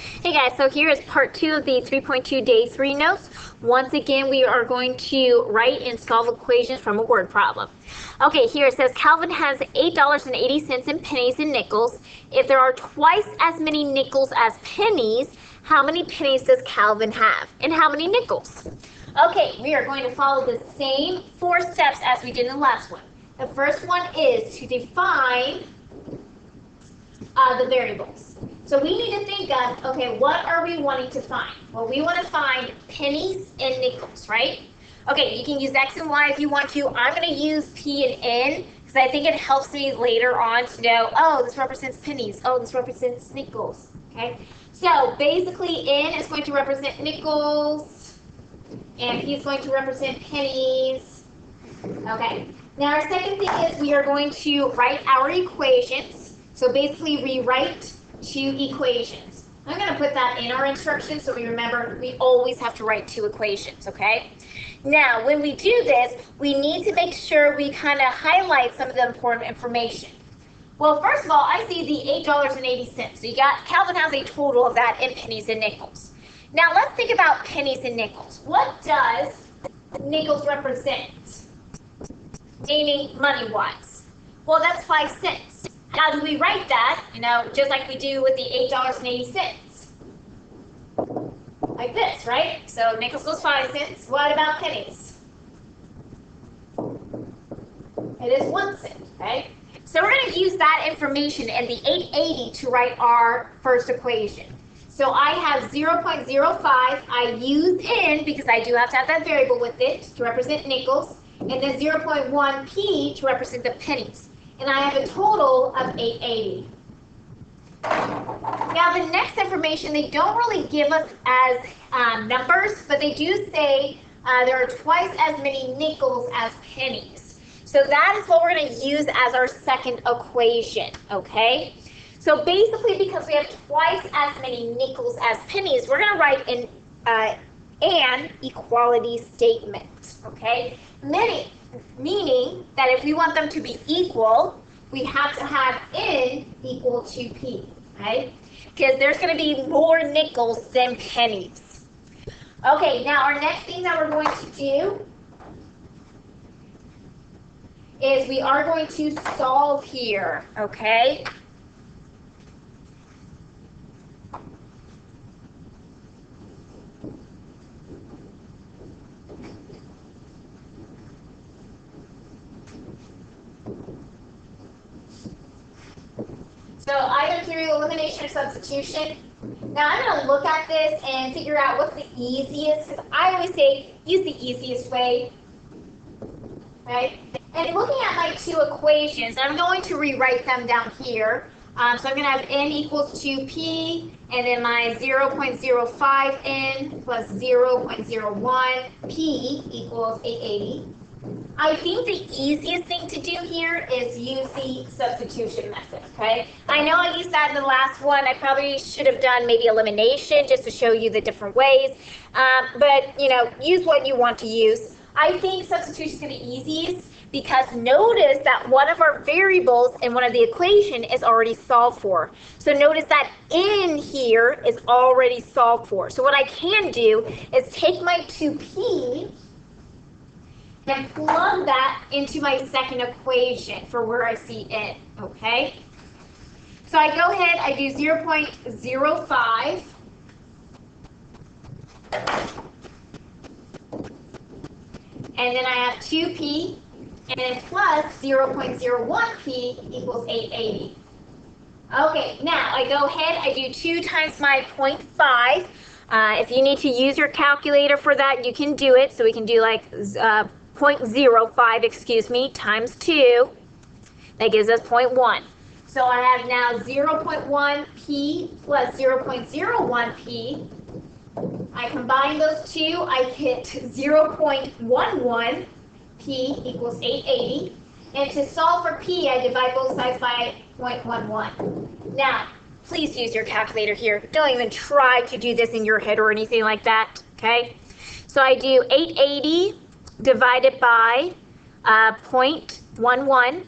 Hey guys, so here is part 2 of the 3.2 day 3 notes. Once again, we are going to write and solve equations from a word problem. Okay, here it says Calvin has $8.80 in pennies and nickels. If there are twice as many nickels as pennies, how many pennies does Calvin have? And how many nickels? Okay, we are going to follow the same 4 steps as we did in the last one. The first one is to define the variables. So we need to think of, okay, what are we wanting to find? Well, we want to find pennies and nickels, right? Okay, you can use X and Y if you want to. I'm going to use P and N because I think it helps me later on to know, oh, this represents pennies. Oh, this represents nickels, okay? So basically, N is going to represent nickels, and P is going to represent pennies. Okay, now our second thing is we are going to write our equations. So basically, we write 2 equations. I'm going to put that in our instructions so we remember we always have to write 2 equations, okay? Now, when we do this, we need to make sure we kind of highlight some of the important information. Well, first of all, I see the $8.80. So you got, Calvin has a total of that in pennies and nickels. Now, let's think about pennies and nickels. What does nickels represent? Meaning money-wise. Well, that's 5 cents. How do we write that? You know, just like we do with the $8.80. Like this, right? So nickels goes 5 cents. What about pennies? It is 1 cent, okay? So we're going to use that information and the 880 to write our first equation. So I have 0.05. I use N because I do have to have that variable with it to represent nickels. And then 0.1p to represent the pennies. And I have a total of 880. Now the next information, they don't really give us as numbers, but they do say there are twice as many nickels as pennies. So that is what we're going to use as our second equation, okay? So basically, because we have twice as many nickels as pennies, we're going to write an equality statement, okay? Meaning that if we want them to be equal, we have to have N equal to P, right? Because there's going to be more nickels than pennies. Okay, now our next thing that we're going to do is we are going to solve here, okay? So either through elimination or substitution. Now I'm going to look at this and figure out what's the easiest, because I always say use the easiest way, right? And looking at my 2 equations, I'm going to rewrite them down here. So I'm going to have N equals 2P, and then my 0.05 N plus 0.01 P equals 880. I think the easiest thing to do here is use the substitution method, okay? I know I used that in the last one. I probably should have done maybe elimination just to show you the different ways. But, you know, use what you want to use. I think substitution is going to be easiest because notice that one of our variables in one of the equation is already solved for. So notice that in here is already solved for. So what I can do is take my 2P and plug that into my second equation for where I see N, okay? So I go ahead, I do 0.05. And then I have 2P, and then plus 0.01P equals 880. Okay, now I go ahead, I do 2 times my 0.5. If you need to use your calculator for that, you can do it. So we can do like 0.05, excuse me, times 2. That gives us 0.1. So I have now 0.1p plus 0.01p. I combine those 2, I get 0.11p equals 880. And to solve for p, I divide both sides by 0.11. Now, please use your calculator here. Don't even try to do this in your head or anything like that, okay? So I do 880 divided by 0.11,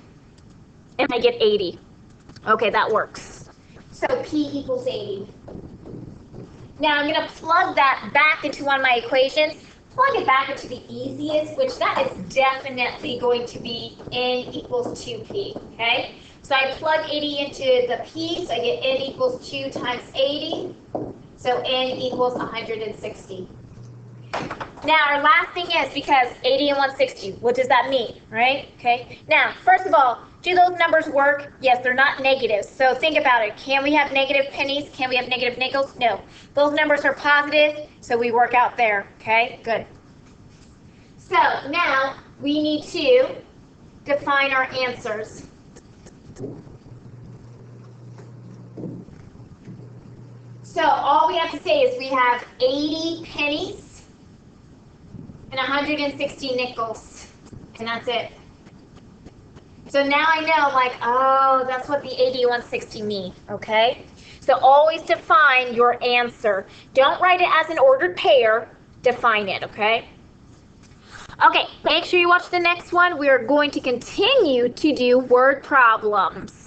and I get 80. Okay, that works. So P equals 80. Now I'm going to plug that back into one of my equations. Plug it back into the easiest, which that is definitely going to be n equals 2p, okay? So I plug 80 into the p, so I get n equals 2 times 80, so n equals 160. Now our last thing is, because 80 and 160, what does that mean, right? Okay. Now, first of all, do those numbers work? Yes, they're not negatives. So think about it. Can we have negative pennies? Can we have negative nickels? No. Those numbers are positive, so we work out there. Okay, good. So now we need to define our answers. So all we have to say is we have 80 pennies and 160 nickels, and that's it. So now I know, like, oh, that's what the 80 and 160 mean, okay? So always define your answer. Don't write it as an ordered pair, define it, okay? Okay, make sure you watch the next one. We are going to continue to do word problems.